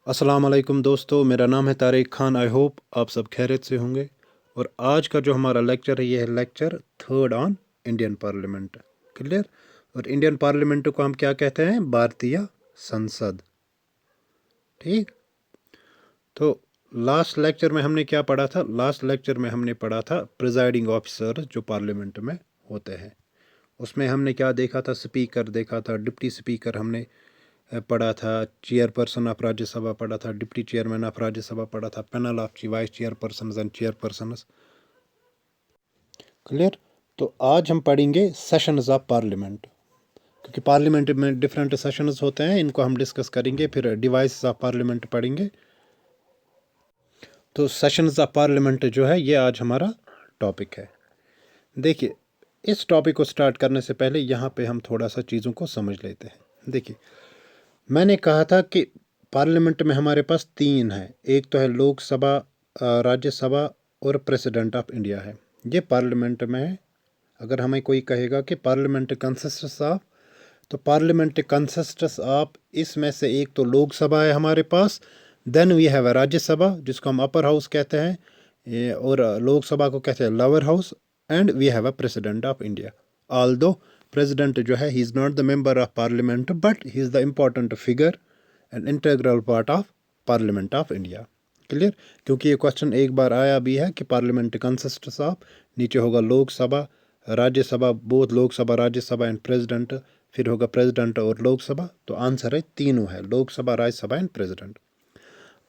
अस्सलाम वालेकुम दोस्तों, मेरा नाम है तारिक खान। आई होप आप सब खैरियत से होंगे। और आज का जो हमारा लेक्चर है, ये है lecture third on Indian parliament. Clear. और इंडियन पार्लियामेंट को हम क्या कहते हैं? भारतीय संसद। ठीक। तो लास्ट लेक्चर में हमने क्या पढ़ा था? लास्ट लेक्चर में हमने पढ़ा था प्रिजाइडिंग ऑफिसर जो पार्लियामेंट में होते हैं। उसमें हमने क्या देखा था? स्पीकर देखा था, डिप्टी स्पीकर हमने पढ़ा था, चेयरपर्सन ऑफ राज्यसभा पढ़ा था, डिप्टी चेयरमैन ऑफ राज्यसभा पढ़ा था, panel of vice chairperson and chairperson. Clear. तो आज हम पढ़ेंगे सेशंस ऑफ पार्लियामेंट, क्योंकि पार्लियामेंट में डिफरेंट सेशंस होते हैं, इनको हम डिस्कस करेंगे। फिर डिवाइस ऑफ पार्लियामेंट पढ़ेंगे। तो सेशंस ऑफ पार्लियामेंट जो है, ये आज हमारा टॉपिक है। देखिए, इस टॉपिक को स्टार्ट करने से पहले यहाँ पे हम थोड़ा सा चीज़ों को समझ लेते हैं। देखिए, मैंने कहा था कि पार्लियामेंट में हमारे पास तीन है। एक तो है लोकसभा, राज्यसभा और प्रेसिडेंट ऑफ इंडिया है। ये पार्लियामेंट में है। अगर हमें कोई कहेगा कि पार्लियामेंट कंसिस्ट्स ऑफ, तो पार्लियामेंट कंसिस्ट्स ऑफ, इसमें से एक तो लोकसभा है हमारे पास, देन वी हैव राज्यसभा जिसको हम अपर हाउस कहते हैं, और लोकसभा को कहते हैं lower house, and we have a president of India. Although president जो है, he is not the member of parliament, but he is the important figure and integral part of parliament of India. Clear. क्योंकि ये question एक बार आया भी है कि parliament consists of, नीचे होगा Lok Sabha, Rajya Sabha, both Lok Sabha, Rajya Sabha and president, फिर होगा प्रेसिडेंट और लोकसभा। तो आंसर है तीनों है, लोकसभा, राज्यसभा एंड प्रेसिडेंट।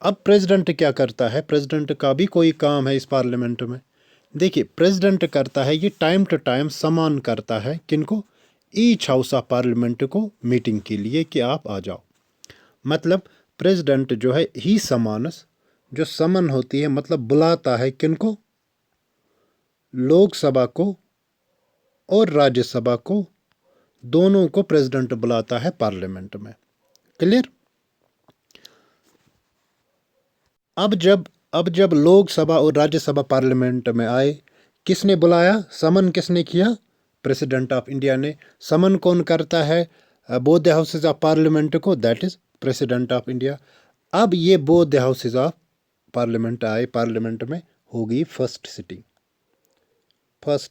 अब प्रेसिडेंट क्या करता है? प्रेसिडेंट का भी कोई काम है इस पार्लियामेंट में। देखिए, प्रेसिडेंट करता है, ये टाइम टू टाइम समन करता है किनको? ईच हाउस ऑफ पार्लियामेंट को मीटिंग के लिए कि आप आ जाओ। मतलब प्रेसिडेंट जो है, ही समानस, जो समन होती है मतलब बुलाता है किनको? लोकसभा को और राज्यसभा को, दोनों को प्रेसिडेंट बुलाता है पार्लियामेंट में। क्लियर। अब जब लोकसभा और राज्यसभा पार्लियामेंट में आए, किसने बुलाया? समन किसने किया? प्रेसिडेंट ऑफ इंडिया ने। समन कौन करता है both the houses of parliament को? That is president of India. अब ये both the houses of parliament आए, पार्लियामेंट में हो गई फर्स्ट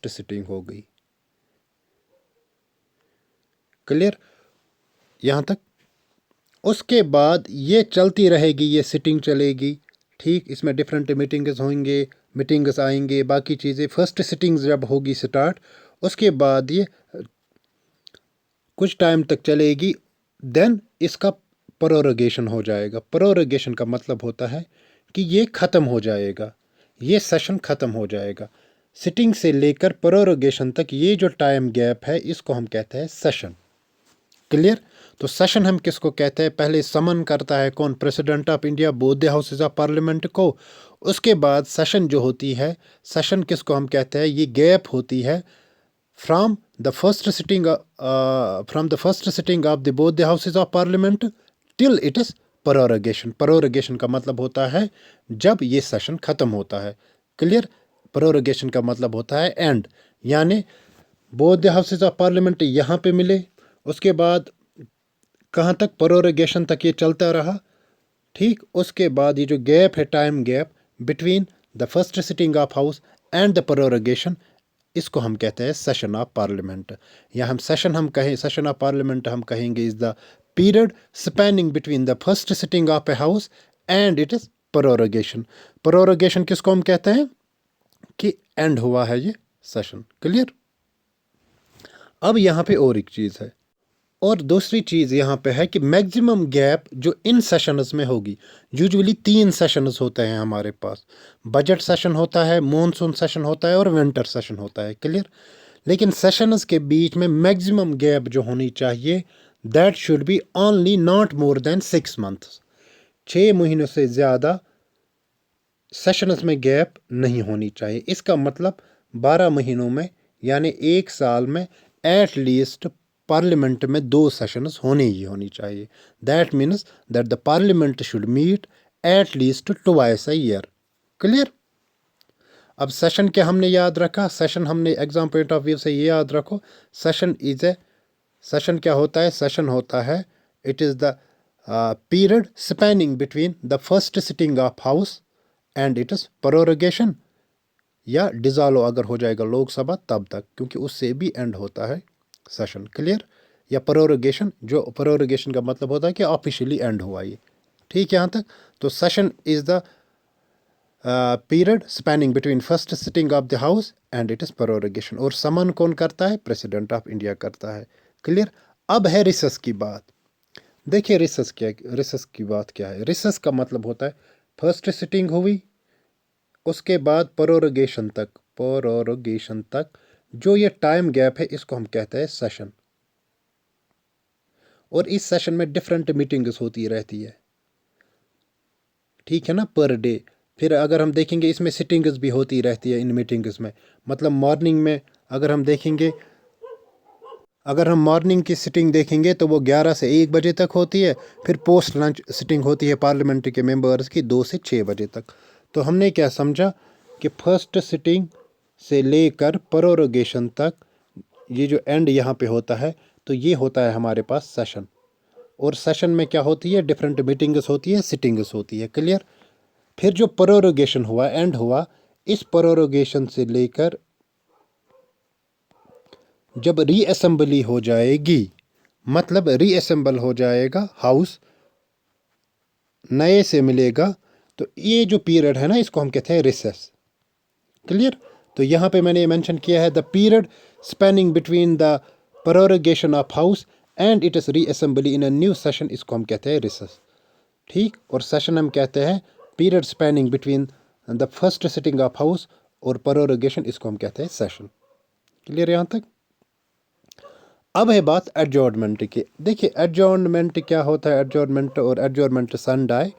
सिटिंग हो गई। क्लियर यहाँ तक। उसके बाद ये चलती रहेगी, ये सिटिंग चलेगी। ठीक। इसमें डिफरेंट मीटिंग्स आएंगे, बाकी चीज़ें। फर्स्ट सिटिंग जब होगी स्टार्ट, उसके बाद ये कुछ टाइम तक चलेगी, देन इसका प्रोरोगेशन हो जाएगा। प्रोरोगेशन का मतलब होता है कि ये ख़त्म हो जाएगा, ये सेशन ख़त्म हो जाएगा। सिटिंग से लेकर प्रोरोगेशन तक ये जो टाइम गैप है, इसको हम कहते हैं सेशन। क्लियर। तो सेशन हम किसको कहते हैं? पहले समन करता है कौन? President of India, both the houses of parliament को। उसके बाद सेशन जो होती है, सेशन किसको हम कहते हैं? ये गैप होती है from the first sitting of the both the houses of parliament till it is prorogation. Prorogation का मतलब होता है जब ये सेशन खत्म होता है। क्लियर। प्रोरोगेशन का मतलब होता है एंड, यानी both the houses of parliament यहाँ पे मिले, उसके बाद कहाँ तक? प्रोरोगेशन तक ये चलता रहा। ठीक। उसके बाद ये जो गैप है, time gap between the first sitting of house and the prorogation, इसको हम कहते हैं सेशन ऑफ पार्लियामेंट। या हम सेशन ऑफ पार्लियामेंट हम कहेंगे is the period spanning between the first sitting of a house and it is prorogation. Prorogation किसको हम कहते हैं? कि एंड हुआ है ये सेशन। क्लियर। अब यहाँ पे और एक चीज़ है, और दूसरी चीज़ यहाँ पे है कि मैक्सिमम गैप जो इन सेशंस में होगी। यूजुअली 3 सेशंस होते हैं हमारे पास। बजट सेशन होता है, मॉनसून सेशन होता है और विंटर सेशन होता है। क्लियर। लेकिन सेशंस के बीच में मैक्सिमम गैप जो होनी चाहिए, that should be only not more than 6 months. 6 महीनों से ज़्यादा सेशंस में गैप नहीं होनी चाहिए। इसका मतलब 12 महीनों में, यानी एक साल में एट लीस्ट पार्लियामेंट में 2 सेशंस होनी चाहिए। That means that the parliament should meet at least twice a year. Clear. अब सेशन क्या हमने याद रखा? सेशन हमने एग्जाम पॉइंट ऑफ व्यू से ये याद रखो, सेशन क्या होता है? सेशन होता है, it is the period spanning between the first sitting of house and its prorogation, या डिज़ोल्व अगर हो जाएगा लोकसभा तब तक, क्योंकि उससे भी एंड होता है सेशन। क्लियर? या प्रोरोगेशन, जो प्रोरोगेशन का मतलब होता है कि ऑफिशियली एंड हुआ ये। ठीक है यहाँ तक? तो session is the period spanning between first sitting of the house and it is prorogation. और समन कौन करता है? प्रेसिडेंट ऑफ इंडिया करता है। क्लियर? अब है रिसेस की बात। देखिए रिसेस की बात क्या है। रिसेस का मतलब होता है फर्स्ट सिटिंग हुई, उसके बाद प्रोरोगेशन तक जो ये टाइम गैप है इसको हम कहते हैं सेशन। और इस सेशन में डिफरेंट मीटिंग्स होती रहती है, ठीक है ना, पर डे। फिर अगर हम देखेंगे इसमें सिटिंग्स भी होती रहती है इन मीटिंग्स में। मतलब मॉर्निंग में अगर हम देखेंगे, अगर हम मॉर्निंग की सिटिंग देखेंगे तो वो 11 से 1 बजे तक होती है। फिर पोस्ट लंच सिटिंग होती है पार्लियामेंट के मेंबर्स की 2 से 6 बजे तक। तो हमने क्या समझा कि फर्स्ट सिटिंग से लेकर प्रोरोगेशन तक ये जो एंड यहाँ पे होता है, तो ये होता है हमारे पास सेशन। और सेशन में क्या होती है? डिफरेंट मीटिंग्स होती है, सिटिंग्स होती है। क्लियर? फिर जो प्रोरोगेशन हुआ, एंड हुआ, इस प्रोरोगेशन से लेकर जब रीअसेंबली हो जाएगी, मतलब रीअसेंबल हो जाएगा हाउस, नए से मिलेगा, तो ये जो पीरियड है ना इसको हम कहते हैं रिसेस। क्लियर? तो यहाँ पे मैंने मेंशन किया है the period spanning between the prorogation of house and it is reassembly in a new session, इसको हम कहते हैं रिसेस। ठीक? और सेशन हम कहते हैं period spanning between the first sitting of house और प्रोरोगेशन, इसको हम कहते हैं सेशन। क्लियर यहाँ तक? अब है बात एडजॉर्नमेंट की। देखिए एडजॉर्नमेंट क्या होता है, एडजॉर्नमेंट और एडजॉर्नमेंट संडाई।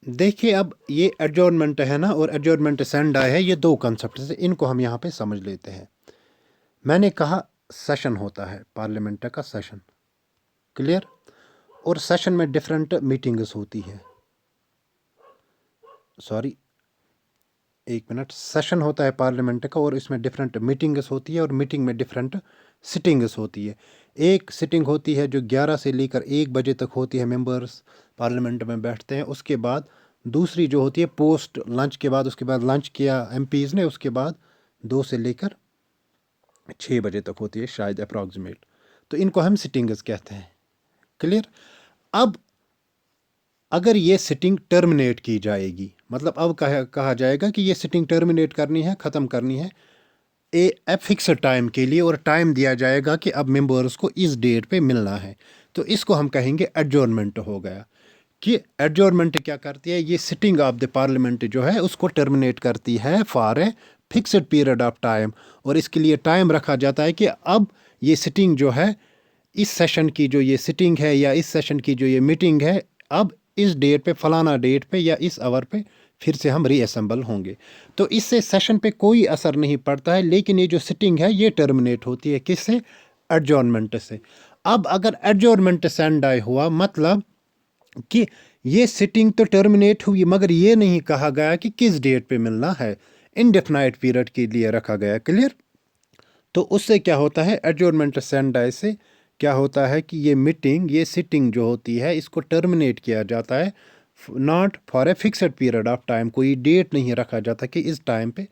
देखिए अब ये एडजॉर्नमेंट है ना और एडजॉर्नमेंट संडाई है, ये दो कंसेप्ट है, इनको हम यहाँ पे समझ लेते हैं। मैंने कहा सेशन होता है पार्लियामेंट का सेशन। क्लियर? और सेशन में डिफरेंट मीटिंग्स होती है। सॉरी, एक मिनट। सेशन होता है पार्लियामेंट का और इसमें डिफरेंट मीटिंग्स होती है और मीटिंग में डिफरेंट सिटिंग्स होती है। एक सिटिंग होती है जो 11 से लेकर 1 बजे तक होती है, मेंबर्स पार्लियामेंट में बैठते हैं। उसके बाद दूसरी जो होती है पोस्ट लंच के बाद, उसके बाद लंच किया एमपीज़ ने, उसके बाद 2 से लेकर 6 बजे तक होती है शायद अप्रॉक्सीमेट। तो इनको हम सिटिंग्स कहते हैं। क्लियर? अब अगर ये सिटिंग टर्मिनेट की जाएगी, मतलब अब कहा जाएगा कि ये सिटिंग टर्मिनेट करनी है, ख़त्म करनी है ए फिक्स टाइम के लिए, और टाइम दिया जाएगा कि अब मेंबर्स को इस डेट पे मिलना है, तो इसको हम कहेंगे एडजॉर्नमेंट हो गया। कि एडजॉर्नमेंट क्या करती है? ये सिटिंग ऑफ द पार्लियामेंट जो है उसको टर्मिनेट करती है for a fixed period of time. और इसके लिए टाइम रखा जाता है कि अब ये सिटिंग जो है, इस सेशन की जो ये सिटिंग है या इस सेशन की जो ये मीटिंग है, अब इस डेट पे, फलाना डेट पे या इस आवर पे फिर से हम रीअसेंबल होंगे। तो इससे सेशन पे कोई असर नहीं पड़ता है, लेकिन ये जो सिटिंग है ये टर्मिनेट होती है किससे? एडजॉर्नमेंट से। अब अगर एडजॉर्नमेंट सेंड आए हुआ, मतलब कि ये सिटिंग तो टर्मिनेट हुई, मगर ये नहीं कहा गया कि किस डेट पे मिलना है, इनडेफिनाइट पीरियड के लिए रखा गया। क्लियर? तो उससे क्या होता है, एडजॉर्नमेंट सेंड आए से क्या होता है कि ये मीटिंग, ये सिटिंग जो होती है, इसको टर्मिनेट किया जाता है, not for a fixed period of time. कोई डेट नहीं रखा जाता कि इस टाइम पे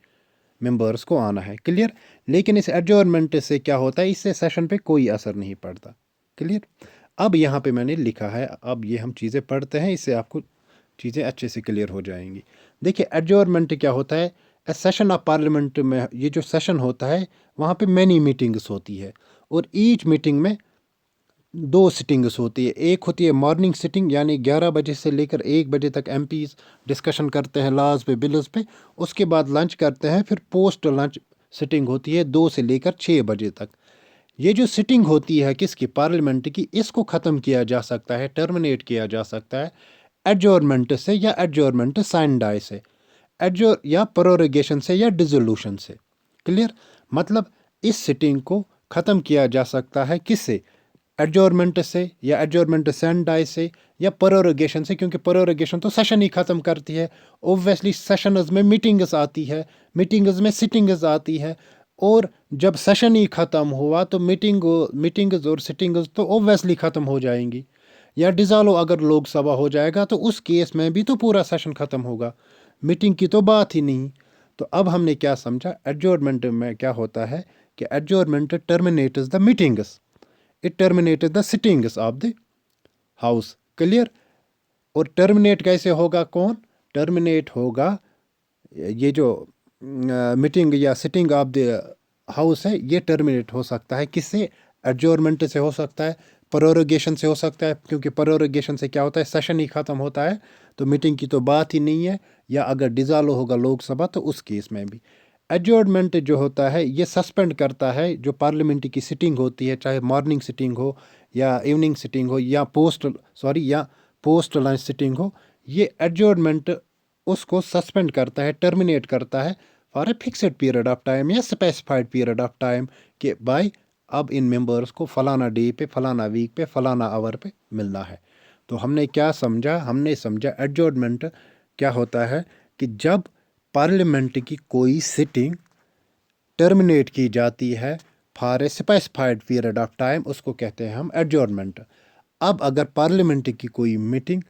मेंबर्स को आना है। क्लियर? लेकिन इस एडजॉर्नमेंट से क्या होता है, इससे सेशन पे कोई असर नहीं पड़ता। क्लियर? अब यहाँ पे मैंने लिखा है, अब ये हम चीज़ें पढ़ते हैं, इससे आपको चीज़ें अच्छे से क्लियर हो जाएंगी। देखिए एडजॉर्नमेंट क्या होता है, ए सेशन ऑफ पार्लियामेंट में ये जो सेशन होता है वहाँ पे मैनी मीटिंग्स होती है, और ईच मीटिंग में 2 सिटिंग्स होती है। एक होती है मॉर्निंग सिटिंग, यानी 11 बजे से लेकर 1 बजे तक एमपीज़ डिस्कशन करते हैं लॉज पे, बिल्स पे। उसके बाद लंच करते हैं। फिर पोस्ट लंच सिटिंग होती है 2 से लेकर 6 बजे तक। ये जो सिटिंग होती है किसकी? पार्लियामेंट की। इसको ख़त्म किया जा सकता है, टर्मिनेट किया जा सकता है एडजॉर्नमेंट से या एडजॉर्नमेंट साइंडाई से, एडजोर या प्रोरोगेशन से या डिसोल्यूशन से। क्लियर? मतलब इस सिटिंग को ख़त्म किया जा सकता है किससे? एडजॉर्नमेंट से या एडजॉर्नमेंट साइंडाई से या प्रोरोगेशन से, क्योंकि प्रोरोगेशन तो सेशन ही ख़त्म करती है। ओब्वियसली सेशंस में मीटिंग्स आती है, मीटिंग्स में सिटिंग्स आती है, और जब सेशन ही ख़त्म हुआ तो मीटिंग्स और सिटिंग्स तो ओब्वियसली ख़त्म हो जाएंगी। या डिज़ोल्व अगर लोकसभा हो जाएगा तो उस केस में भी तो पूरा सेशन ख़त्म होगा, मीटिंग की तो बात ही नहीं। तो अब हमने क्या समझा, एडजोर्नमेंट में क्या होता है कि adjournment terminates the meetings, it terminated the sittings of the house. Clear. और टर्मिनेट कैसे होगा, कौन टर्मिनेट होगा, ये जो मीटिंग या सिटिंग ऑफ द हाउस है ये टर्मिनेट हो सकता है किससे, एडजोर्नमेंट से हो सकता है, प्रोरोगेशन से हो सकता है, क्योंकि प्रोरोगेशन से क्या होता है सेशन ही ख़त्म होता है तो मीटिंग की तो बात ही नहीं है, या अगर डिज़ोल्व होगा लोकसभा तो उस केस में भी। एडजोर्नमेंट जो होता है ये सस्पेंड करता है जो पार्लियामेंट की सिटिंग होती है, चाहे मॉर्निंग सिटिंग हो या इवनिंग सिटिंग हो या पोस्ट लंच सिटिंग हो, ये एडजोर्नमेंट उसको सस्पेंड करता है, टर्मिनेट करता है for a fixed period of time या स्पेसिफाइड पीरियड ऑफ टाइम कि भाई अब इन मेंबर्स को फलाना डे पे, फलाना वीक पे, फलाना आवर पे मिलना है। तो हमने क्या समझा, हमने समझा एडजोर्नमेंट क्या होता है कि जब पार्लियामेंट की कोई सिटिंग टर्मिनेट की जाती है for a specified period of time, उसको कहते हैं हम एडजोर्नमेंट। अब अगर पार्लियामेंट की कोई मीटिंग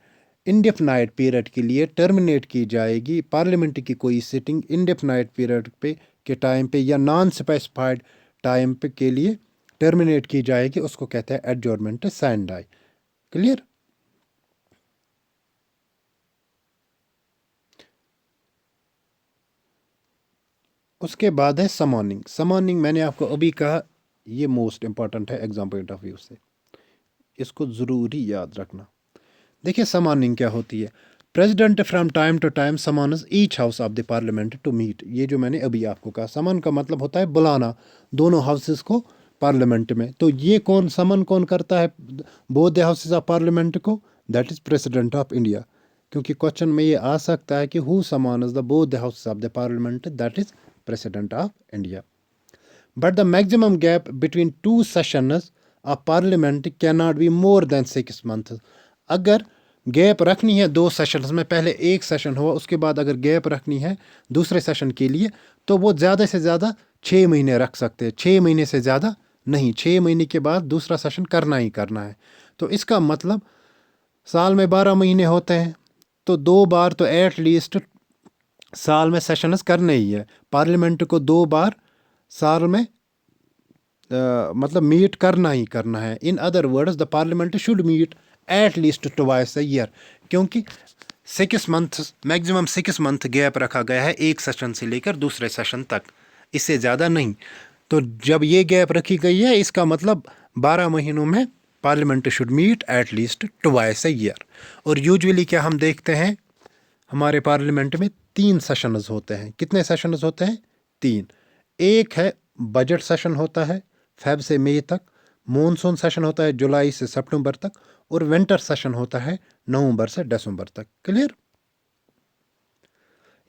इंडेफिनाइट पीरियड के लिए टर्मिनेट की जाएगी, पार्लियामेंट की कोई सिटिंग इंडेफिनाइट पीरियड पे के टाइम पे या नॉन स्पेसिफाइड टाइम पे के लिए टर्मिनेट की जाएगी, उसको कहते हैं एडजोर्नमेंट सैंडाई। क्लियर। उसके बाद है समॉनिंग। समॉनिंग मैंने आपको अभी कहा ये मोस्ट इंपॉर्टेंट है एग्जाम पॉइंट ऑफ व्यू से, इसको ज़रूरी याद रखना। देखिए समॉनिंग क्या होती है, president from time to time summons each house of the parliament to meet. ये जो मैंने अभी आपको कहा, समन का मतलब होता है बुलाना दोनों हाउसेस को पार्लियामेंट में। तो ये कौन समन कौन करता है both the houses of parliament को, that is president of India. क्योंकि क्वेश्चन में ये आ सकता है कि who summons the both the houses of the parliament, that is president of India. But the maximum gap between two sessions of parliament cannot be more than 6 months. अगर gap रखनी है दो सेशंस में, पहले एक सेशन हुआ उसके बाद अगर गैप रखनी है दूसरे सेशन के लिए तो वो ज़्यादा से ज़्यादा 6 महीने रख सकते हैं, 6 महीने से ज़्यादा नहीं। 6 महीने के बाद दूसरा सेशन करना ही करना है। तो इसका मतलब साल में 12 महीने होते हैं, तो 2 बार तो एट लीस्ट साल में सेशंस करने ही है। पार्लियामेंट को 2 बार साल में मतलब मीट करना ही करना है। In other words the parliament should meet at least twice a year, क्योंकि 6 मंथ मैक्सिमम 6 मंथ गैप रखा गया है एक सेशन से लेकर दूसरे सेशन तक, इससे ज़्यादा नहीं। तो जब ये गैप रखी गई है इसका मतलब 12 महीनों में parliament should meet at least twice a year. और यूजुअली क्या हम देखते हैं हमारे पार्लियामेंट में 3 सेशंस होते हैं। कितने सेशंस होते हैं? 3। एक है बजट सेशन होता है फेब से मई तक, मॉनसून सेशन होता है जुलाई से सितंबर तक, और विंटर सेशन होता है नवंबर से दिसंबर तक। क्लियर।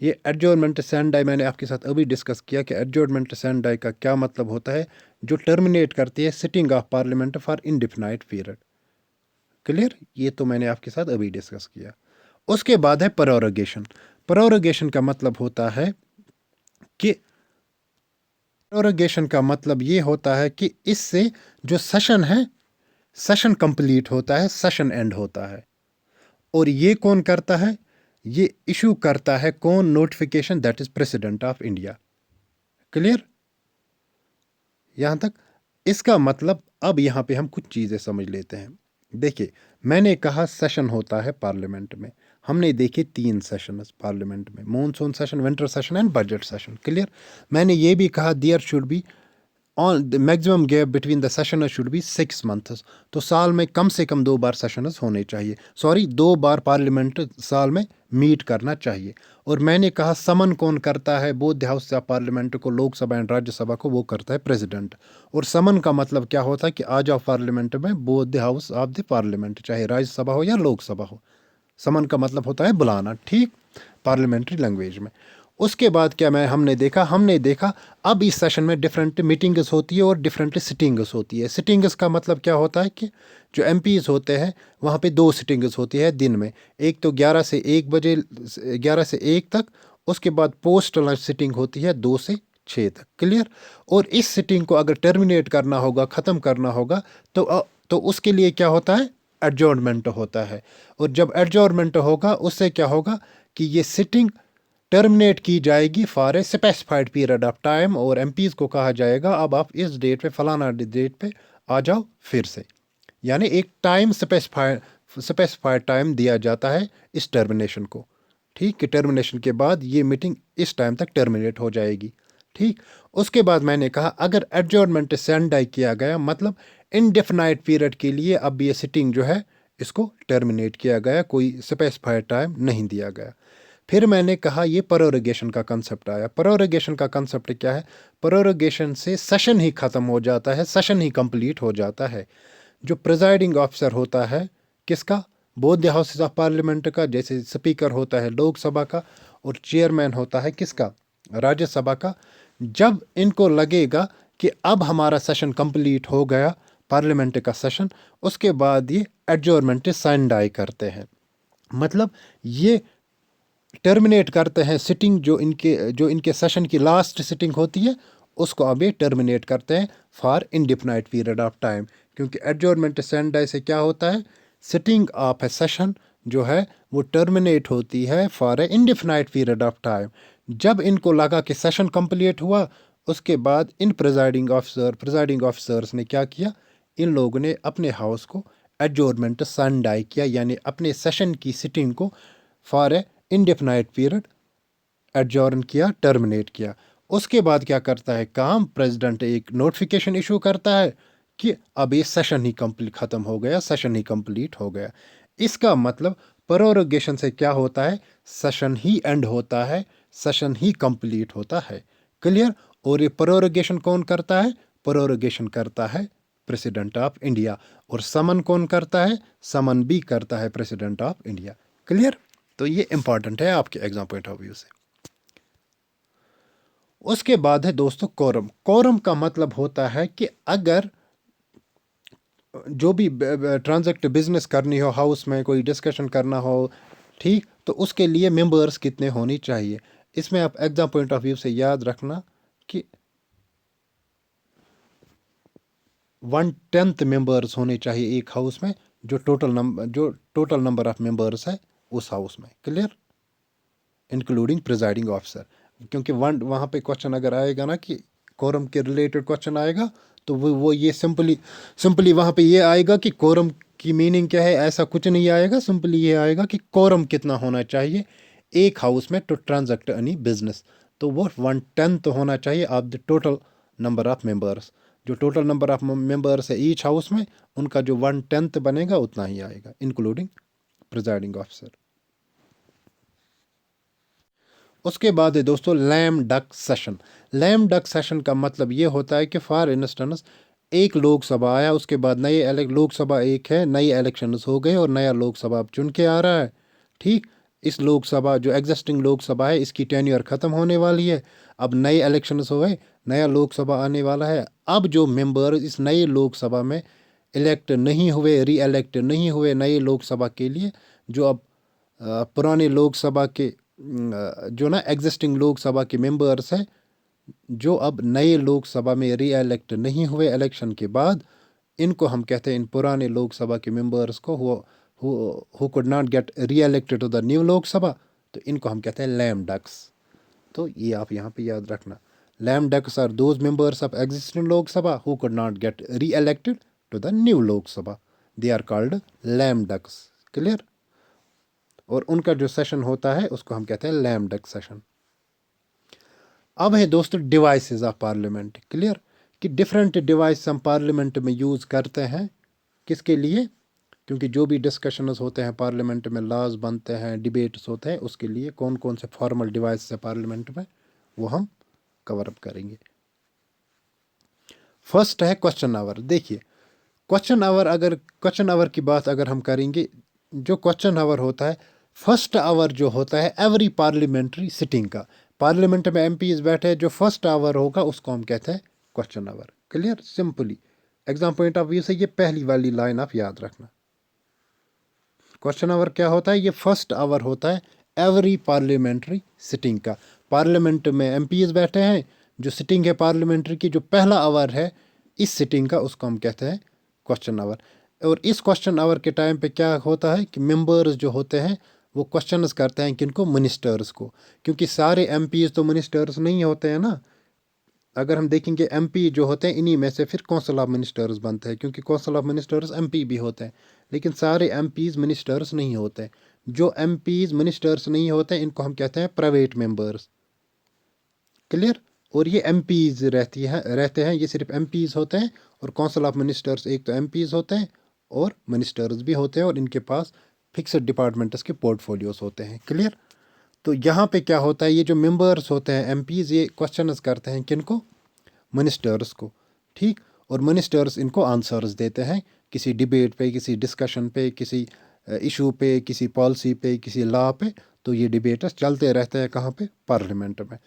ये एडजोर्नमेंट सैंडाई मैंने आपके साथ अभी डिस्कस किया कि एडजोर्नमेंट सैंडाई का क्या मतलब होता है, जो टर्मिनेट करती है sitting of parliament for indefinite period. Clear. ये तो मैंने आपके साथ अभी डिस्कस किया। उसके बाद है प्रोरोगेशन। प्रोरोगेशन का मतलब होता है कि प्रोरोगेशन का मतलब ये होता है कि इससे जो सेशन है सेशन कंप्लीट होता है, सेशन एंड होता है। और ये कौन करता है? ये इशू करता है कौन? Notification, that is president of India. Clear. यहां तक इसका मतलब अब यहां पे हम कुछ चीजें समझ लेते हैं। देखिए मैंने कहा सेशन होता है पार्लियामेंट में, हमने देखे 3 सेशन पार्लियामेंट में, monsoon session, winter session and budget session. Clear. मैंने ये भी कहा there should be on the maximum gap between the session should be 6 months. तो साल में कम से कम 2 बार सेशंस होने चाहिए, 2 बार पार्लियामेंट साल में मीट करना चाहिए। और मैंने कहा समन कौन करता है both the house of parliament को, लोकसभा एंड राज्यसभा को, वो करता है प्रेसिडेंट। और समन का मतलब क्या होता है कि आ जाओ पार्लियामेंट में, both the house of the parliament, चाहे राज्यसभा हो या लोकसभा हो। समन का मतलब होता है बुलाना, ठीक, पार्लियामेंट्री लैंग्वेज में। उसके बाद क्या हमने देखा अब इस सेशन में डिफरेंट मीटिंग्स होती है और डिफरेंट सिटिंग्स होती है। सिटिंग्स का मतलब क्या होता है कि जो एमपीज होते हैं वहाँ पे 2 सिटिंग्स होती है दिन में, एक तो 11 से 1 बजे, 11 से 1 तक, उसके बाद पोस्ट लंच सिटिंग होती है 2 से 6 तक। क्लियर। और इस सिटिंग को अगर टर्मिनेट करना होगा, ख़त्म करना होगा तो उसके लिए क्या होता है? एडजॉर्नमेंट होता है। और जब एडजॉर्नमेंट होगा उससे क्या होगा कि ये सिटिंग टर्मिनेट की जाएगी for a specified period of time, और एमपीज़ को कहा जाएगा अब आप इस डेट पे फलाना डेट पे आ जाओ फिर से। यानी एक टाइम स्पेसिफाइड टाइम दिया जाता है इस टर्मिनेशन को। ठीक, कि टर्मिनेशन के बाद ये मीटिंग इस टाइम तक टर्मिनेट हो जाएगी। ठीक, उसके बाद मैंने कहा अगर एडजॉर्नमेंट सेंड डाई किया गया मतलब इनडेफिनाइट पीरियड के लिए अब ये सिटिंग जो है इसको टर्मिनेट किया गया, कोई स्पेसिफाइड टाइम नहीं दिया गया। फिर मैंने कहा ये प्रोरोगेशन का कंसेप्ट आया। प्रोरोगेशन का कंसेप्ट क्या है? प्रोरोगेशन से सेशन ही ख़त्म हो जाता है, सेशन ही कंप्लीट हो जाता है। जो प्रिजाइडिंग ऑफिसर होता है किसका? Both the houses of parliament का, जैसे स्पीकर होता है लोकसभा का और चेयरमैन होता है किसका? राज्यसभा का। जब इनको लगेगा कि अब हमारा सेशन कंप्लीट हो गया, पार्लियामेंट का सेशन, उसके बाद ये एडजॉर्नमेंट साइन डाई करते हैं। मतलब ये टर्मिनेट करते हैं सिटिंग, जो इनके सेशन की लास्ट सिटिंग होती है उसको अब ये टर्मिनेट करते हैं for indefinite period of time. क्योंकि एडजॉर्नमेंट सेंड डाई से क्या होता है, सिटिंग ऑफ ए सेशन जो है वो टर्मिनेट होती है for a indefinite period of time. जब इनको लगा कि सेशन कंप्लीट हुआ उसके बाद इन प्रिजाइडिंग ऑफिसर्स ने क्या किया, इन लोगों ने अपने हाउस को एडजॉर्नमेंट सेंड डाई किया, यानी अपने सेशन की सिटिंग को for a indefinite period adjourn किया, टर्मिनेट किया। उसके बाद क्या करता है काम, प्रेसिडेंट एक नोटिफिकेशन इशू करता है कि अब ये सेशन ही कंप्लीट ख़त्म हो गया, सेशन ही कंप्लीट हो गया। इसका मतलब प्रोरोगेशन से क्या होता है, सेशन ही एंड होता है, सेशन ही कंप्लीट होता है। क्लियर? और ये प्रोरोगेशन कौन करता है? प्रोरोगेशन करता है प्रेसिडेंट ऑफ इंडिया। और समन कौन करता है? समन भी करता है प्रेसिडेंट ऑफ इंडिया। क्लियर? तो ये इंपॉर्टेंट है आपके एग्जाम पॉइंट ऑफ व्यू से। उसके बाद है दोस्तों कोरम। कोरम का मतलब होता है कि अगर जो भी ट्रांजैक्ट बिजनेस करनी हो, हाउस में कोई डिस्कशन करना हो, ठीक, तो उसके लिए मेंबर्स कितने होने चाहिए। इसमें आप एग्जाम पॉइंट ऑफ व्यू से याद रखना कि 1/10 मेंबर्स होने चाहिए एक हाउस में, जो टोटल नंबर ऑफ मेंबर्स है उस हाउस में। क्लियर? Including presiding officer. क्योंकि वहाँ पे क्वेश्चन अगर आएगा ना कि कोरम के रिलेटेड क्वेश्चन आएगा तो वो ये सिंपली वहाँ पे ये आएगा कि कोरम की मीनिंग क्या है, ऐसा कुछ नहीं आएगा। सिंपली ये आएगा कि कोरम कितना होना चाहिए एक हाउस में टू ट्रांजैक्ट एनी बिजनेस। तो वो 1/10 होना चाहिए of the total number of members. जो टोटल नंबर ऑफ मेंबर्स है ईच हाउस में, उनका जो 1/10 बनेगा उतना ही आएगा, इंक्लूडिंग प्रिजाइडिंग ऑफिसर। उसके बाद है दोस्तों lame duck session. Lame duck session का मतलब ये होता है कि फॉर इंस्टेंस एक लोकसभा आया, उसके बाद लोकसभा एक है, नई इलेक्शंस हो गए और नया लोकसभा अब चुन के आ रहा है। ठीक, इस लोकसभा जो एग्जिस्टिंग लोकसभा है इसकी टेन्योर ख़त्म होने वाली है, अब नए इलेक्शंस हो गए, नया लोकसभा आने वाला है। अब जो मेंबर इस नए लोकसभा में इलेक्ट नहीं हुए, री इलेक्ट नहीं हुए नए लोकसभा के लिए, जो अब पुराने लोकसभा के जो ना एग्जिस्टिंग लोकसभा के मेंबर्स हैं, जो अब नए लोकसभा में री इलेक्ट नहीं हुए इलेक्शन के बाद, इनको हम कहते हैं, इन पुराने लोकसभा के मेंबर्स को who could not get re-elected to the new Lok Sabha, तो इनको हम कहते हैं लैम डक्स। तो ये आप यहाँ पे याद रखना, lame ducks are those members of existing Lok Sabha who could not get re-elected to the new Lok Sabha, they are called lame ducks. Clear? और उनका जो सेशन होता है उसको हम कहते हैं लैम डक सेशन। अब है दोस्तों डिवाइसेस ऑफ पार्लियामेंट। क्लियर? कि डिफरेंट डिवाइस हम पार्लियामेंट में यूज़ करते हैं, किसके लिए? क्योंकि जो भी डिस्कशंस होते हैं पार्लियामेंट में, लॉज बनते हैं, डिबेट्स होते हैं, उसके लिए कौन कौन से फॉर्मल डिवाइस है पार्लियामेंट में, वो हम कवर अप करेंगे। फर्स्ट है क्वेश्चन आवर। देखिए क्वेश्चन आवर की बात अगर हम करेंगे, जो क्वेश्चन आवर होता है, फर्स्ट आवर जो होता है एवरी पार्लियामेंट्री सिटिंग का, पार्लियामेंट में एमपीज बैठे, जो फर्स्ट आवर होगा उसको हम कहते हैं question hour. Clear? Simply exam point of view से ये पहली वाली लाइन आप याद रखना। क्वेश्चन आवर क्या होता है? ये फर्स्ट आवर होता है एवरी पार्लियामेंट्री सिटिंग का। पार्लियामेंट में एमपीज बैठे हैं, जो सिटिंग है पार्लियामेंट्री की, जो पहला आवर है इस सिटिंग का, उसको हम कहते हैं क्वेश्चन आवर। और इस क्वेश्चन आवर के टाइम पे क्या होता है कि मेंबर्स जो होते हैं वो क्वेश्चंस करते हैं किनको, मिनिस्टर्स को, क्योंकि सारे एमपीज तो मिनिस्टर्स नहीं होते हैं ना। अगर हम देखेंगे एमपी जो होते हैं इन्हीं में से फिर कौंसिल ऑफ मिनिस्टर्स बनते हैं, क्योंकि कौंसिल ऑफ मिनिस्टर्स एमपी भी होते हैं, लेकिन सारे एमपीज मिनिस्टर्स नहीं होते। जो एमपीज मिनिस्टर्स नहीं होते इनको हम कहते हैं प्राइवेट मेंबर्स। क्लियर। और ये एमपीज रहते हैं, ये सिर्फ एमपीज होते हैं। और कौंसिल ऑफ मिनिस्टर्स एक तो एमपीज होते हैं और मिनिस्टर्स भी होते हैं, और इनके पास फिक्स्ड डिपार्टमेंट्स के पोर्टफोलियोज होते हैं। क्लियर। तो यहाँ पे क्या होता है, ये जो मेंबर्स होते हैं एमपीज, ये क्वेश्चंस करते हैं किनको, मिनिस्टर्स को। ठीक। और मिनिस्टर्स इनको आंसर्स देते हैं किसी डिबेट पे, किसी डिस्कशन पे, किसी इशू पे, किसी पॉलिसी पे, किसी लॉ पे। तो ये डिबेट्स चलते रहते हैं कहाँ पे, पार्लियामेंट में।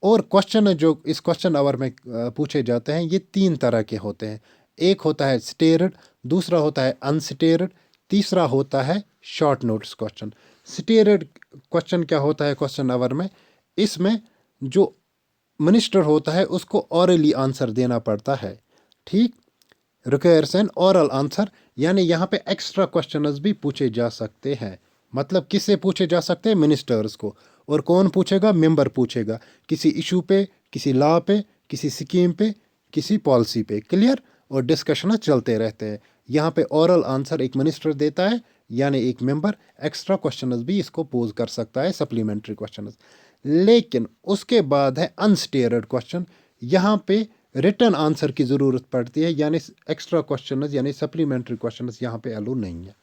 और क्वेश्चन जो इस क्वेश्चन आवर में पूछे जाते हैं ये तीन तरह के होते हैं। एक होता है स्टेरड, दूसरा होता है अनस्टेरड, तीसरा होता है शॉर्ट नोट्स क्वेश्चन। स्टेरड क्वेश्चन क्या होता है क्वेश्चन आवर में, इसमें जो मिनिस्टर होता है उसको ऑरली आंसर देना पड़ता है। ठीक। रिक्वायर्स एन ओरल आंसर, यानी यहाँ पे एक्स्ट्रा क्वेश्चंस भी पूछे जा सकते हैं। मतलब किससे पूछे जा सकते हैं, मिनिस्टर्स को। और कौन पूछेगा, मेंबर पूछेगा, किसी इशू पे, किसी लॉ पे, किसी स्कीम पे, किसी पॉलिसी पे। क्लियर। और डिस्कशन चलते रहते हैं। यहाँ पे ओरल आंसर एक मिनिस्टर देता है, यानी एक मेंबर एक्स्ट्रा क्वेश्चंस भी इसको पोज कर सकता है, सप्लीमेंट्री क्वेश्चंस। लेकिन उसके बाद है अनस्टेयर्ड क्वेश्चन। यहाँ पे रिटर्न आंसर की ज़रूरत पड़ती है, यानी एक्स्ट्रा क्वेश्चन यानी सप्लीमेंट्री क्वेश्चन यहाँ पे अलो नहीं है।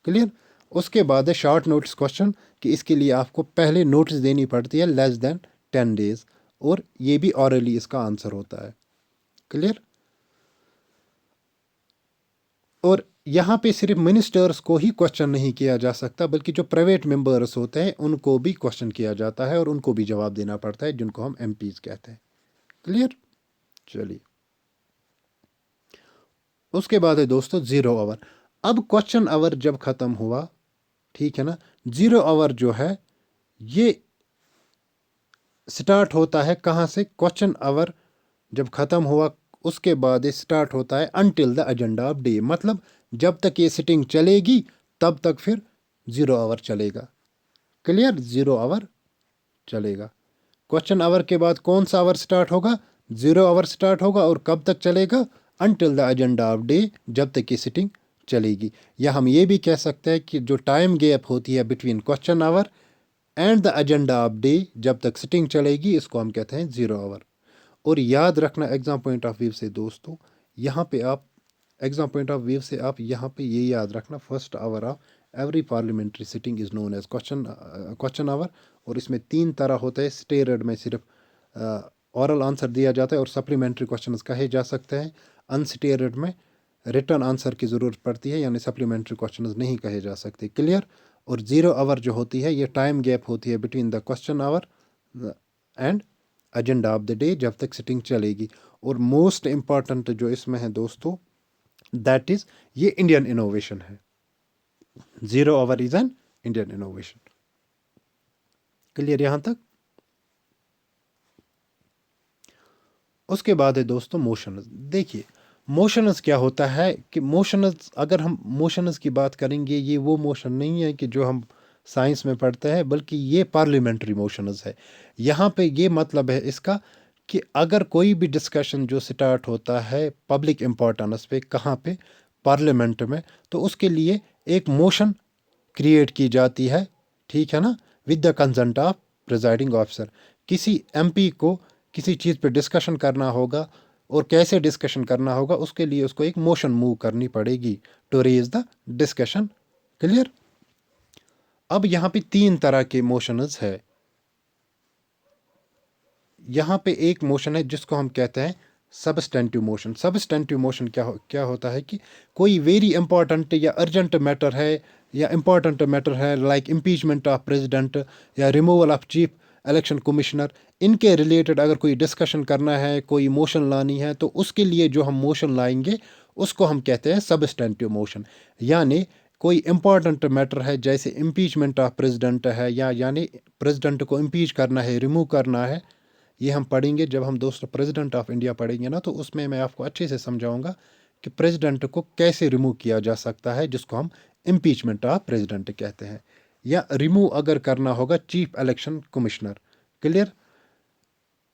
क्लियर। उसके बाद है शॉर्ट नोटिस क्वेश्चन, कि इसके लिए आपको पहले नोटिस देनी पड़ती है लेस देन 10 days, और ये भी ऑरली इसका आंसर होता है। क्लियर। और यहाँ पे सिर्फ मिनिस्टर्स को ही क्वेश्चन नहीं किया जा सकता, बल्कि जो प्राइवेट मेंबर्स होते हैं उनको भी क्वेश्चन किया जाता है, और उनको भी जवाब देना पड़ता है, जिनको हम एमपीज कहते हैं। क्लियर। चलिए, उसके बाद है दोस्तों जीरो आवर। अब क्वेश्चन आवर जब खत्म हुआ, ठीक है ना, जीरो आवर जो है ये स्टार्ट होता है कहाँ से, क्वेश्चन आवर जब खत्म हुआ उसके बाद ये स्टार्ट होता है until the agenda of day. मतलब जब तक ये सिटिंग चलेगी तब तक फिर जीरो आवर चलेगा। क्लियर। जीरो आवर चलेगा। क्वेश्चन आवर के बाद कौन सा आवर स्टार्ट होगा, जीरो आवर स्टार्ट होगा, और कब तक चलेगा, until the agenda of day, जब तक ये सिटिंग चलेगी। या हम ये भी कह सकते हैं कि जो टाइम गैप होती है between question our and the agenda of day, जब तक सिटिंग चलेगी, इसको हम कहते हैं जीरो आवर। और याद रखना एग्जाम पॉइंट ऑफ व्यू से दोस्तों, यहाँ पे आप एग्जाम पॉइंट ऑफ व्यू से आप यहाँ पे ये याद रखना, first hour of every parliamentary sitting is known as question hour. और इसमें तीन तरह होता है। स्टेरड में सिर्फ ओरल आंसर दिया जाता है और सप्लीमेंट्री क्वेश्चन कहे जा सकते हैं। अनस्टेरड में रिटर्न आंसर की ज़रूरत पड़ती है, यानी सप्लीमेंट्री क्वेश्चन नहीं कहे जा सकते। क्लियर। और जीरो आवर जो होती है ये टाइम गैप होती है between the question our and agenda of the day, जब तक सिटिंग चलेगी। और मोस्ट इम्पॉर्टेंट जो इसमें है दोस्तों, दैट इज ये इंडियन इनोवेशन है। Zero hour is an Indian innovation. Clear यहां तक। उसके बाद है दोस्तों मोशंस। देखिए मोशंस क्या होता है कि मोशंस, अगर हम मोशंस की बात करेंगे, ये वो मोशन नहीं है कि जो हम साइंस में पढ़ते हैं, बल्कि ये पार्लियामेंट्री मोशंस है। यहाँ पे ये मतलब है इसका कि अगर कोई भी डिस्कशन जो स्टार्ट होता है पब्लिक इम्पोर्टेंस पे, कहाँ पे, पार्लियामेंट में, तो उसके लिए एक मोशन क्रिएट की जाती है। ठीक है ना, with the consent of presiding officer. किसी एमपी को किसी चीज़ पे डिस्कशन करना होगा, और कैसे डिस्कशन करना होगा उसके लिए उसको एक मोशन मूव करनी पड़ेगी to raise the discussion. Clear. अब यहाँ पे तीन तरह के मोशंस है। यहाँ पे एक मोशन है जिसको हम कहते हैं सबस्टेंटिव मोशन। सबस्टेंटिव मोशन क्या होता है कि कोई वेरी इंपॉर्टेंट या अर्जेंट मैटर है, या इंपॉर्टेंट मैटर है लाइक इम्पीचमेंट ऑफ प्रेसिडेंट या removal of chief election commissioner, इनके रिलेटेड अगर कोई डिस्कशन करना है, कोई मोशन लानी है, तो उसके लिए जो हम मोशन लाएंगे उसको हम कहते हैं सबस्टेंटिव मोशन। यानी कोई इंपॉर्टेंट मैटर है जैसे इम्पीचमेंट ऑफ प्रेसिडेंट है, या यानी प्रेसिडेंट को इम्पीच करना है, रिमूव करना है। ये हम पढ़ेंगे जब हम दोस्तों प्रेसिडेंट ऑफ इंडिया पढ़ेंगे ना, तो उसमें मैं आपको अच्छे से समझाऊंगा कि प्रेसिडेंट को कैसे रिमूव किया जा सकता है, जिसको हम इम्पीचमेंट ऑफ प्रेसिडेंट कहते हैं, या रिमूव अगर करना होगा चीफ इलेक्शन कमिश्नर। क्लियर?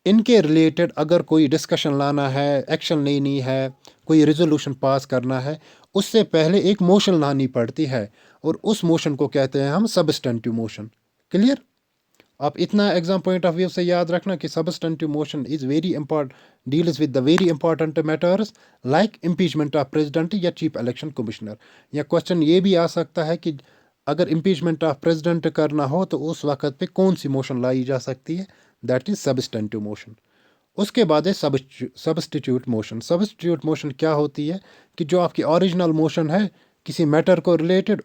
इनके रिलेटेड अगर कोई डिस्कशन लाना है, एक्शन लेनी है, कोई रेजोल्यूशन पास करना है, उससे पहले एक मोशन लानी पड़ती है, और उस मोशन को कहते हैं हम सबस्टेंटिव मोशन। क्लियर? आप इतना एग्जाम पॉइंट ऑफ व्यू से याद रखना कि substantive motion is very important, deals with the very important matters like impeachment of president या चीफ इलेक्शन कमिश्नर। या क्वेश्चन ये भी आ सकता है कि अगर इम्पीचमेंट ऑफ प्रेसिडेंट करना हो तो उस वक्त पे कौन सी मोशन लाई जा सकती है, दैट इज सबस्टेंटिव मोशन। उसके बाद है सब्स्टिट्यूट मोशन। सब्स्टिट्यूट मोशन क्या होती है कि जो आपकी ओरिजिनल मोशन है किसी मैटर को रिलेटेड,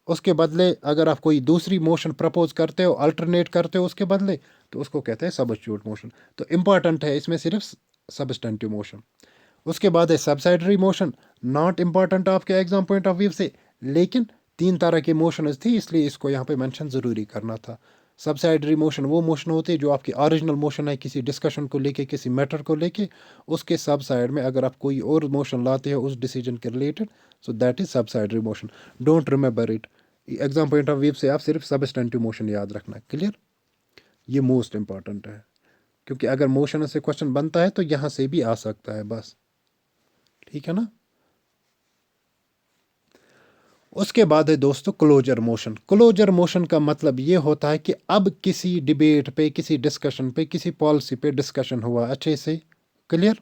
उसके बदले अगर आप कोई दूसरी मोशन प्रपोज करते हो, अल्टरनेट करते हो उसके बदले, तो उसको कहते हैं सब्स्टिट्यूट मोशन। तो इम्पॉर्टेंट है इसमें सिर्फ सब्स्टेंटिव मोशन। उसके बाद है सब्सिडरी मोशन, नॉट इम्पॉर्टेंट आपके एग्जाम पॉइंट ऑफ व्यू से, लेकिन 3 तरह के मोशंस थी इसलिए इसको यहाँ पे मेंशन ज़रूरी करना था। सब्सिडरी मोशन वो मोशन होते हैं जो आपकी ओरिजिनल मोशन है किसी डिस्कशन को लेके, किसी मैटर को लेके, उसके सब साइड में अगर आप कोई और मोशन लाते हो उस डिसीजन के related, so that is subsidiary motion. Don't remember it. Exam point of view से आप सिर्फ सबस्टेंटिव मोशन याद रखना। क्लियर? ये मोस्ट इंपॉर्टेंट है, क्योंकि अगर मोशन से क्वेश्चन बनता है तो यहाँ से भी आ सकता है, बस। ठीक है ना? उसके बाद है दोस्तों क्लोजर मोशन। क्लोजर मोशन का मतलब ये होता है कि अब किसी डिबेट पे, किसी डिस्कशन पे, किसी पॉलिसी पे डिस्कशन हुआ अच्छे से। क्लियर?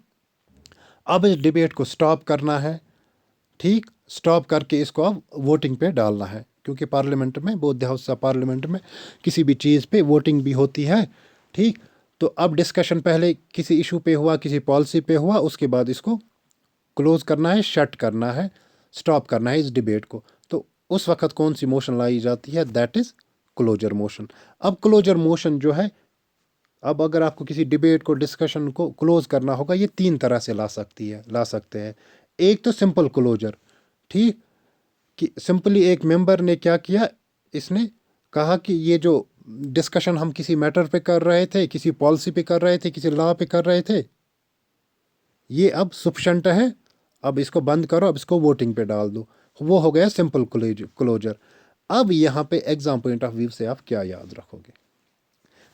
अब इस डिबेट को स्टॉप करना है। ठीक? स्टॉप करके इसको अब वोटिंग पे डालना है, क्योंकि पार्लियामेंट में, both the house of parliament में किसी भी चीज़ पे वोटिंग भी होती है। ठीक? तो अब डिस्कशन पहले किसी इशू पे हुआ, किसी पॉलिसी पे हुआ, उसके बाद इसको क्लोज करना है, शट करना है, स्टॉप करना है इस डिबेट को। तो उस वक्त कौन सी मोशन लाई जाती है, दैट इज क्लोजर मोशन। अब क्लोजर मोशन जो है, अब अगर आपको किसी डिबेट को, डिस्कशन को क्लोज करना होगा, ये 3 तरह से ला सकते हैं। एक तो सिंपल क्लोजर। ठीक? कि सिंपली एक मेंबर ने क्या किया, इसने कहा कि ये जो डिस्कशन हम किसी मैटर पे कर रहे थे, किसी पॉलिसी पे कर रहे थे, किसी लॉ पे कर रहे थे, ये अब सफिशेंट है, अब इसको बंद करो, अब इसको वोटिंग पे डाल दो। वो हो गया सिंपल क्लोजर। अब यहाँ पे एग्जाम पॉइंट ऑफ व्यू से आप क्या याद रखोगे?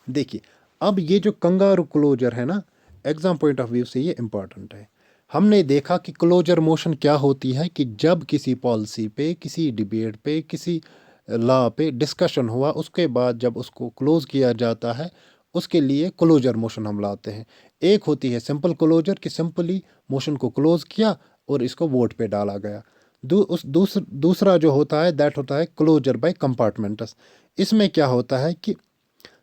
देखिए, अब ये जो कंगारू क्लोजर है ना, एग्जाम पॉइंट ऑफ व्यू से ये इंपॉर्टेंट है। हमने देखा कि क्लोजर मोशन क्या होती है कि जब किसी पॉलिसी पे, किसी डिबेट पे, किसी लॉ पे डिस्कशन हुआ, उसके बाद जब उसको क्लोज किया जाता है, उसके लिए क्लोजर मोशन हम लाते हैं। एक होती है सिंपल क्लोजर कि सिंपली मोशन को क्लोज किया और इसको वोट पे डाला गया। दूसरा जो होता है, दैट होता है क्लोजर बाय कंपार्टमेंट्स। इसमें क्या होता है कि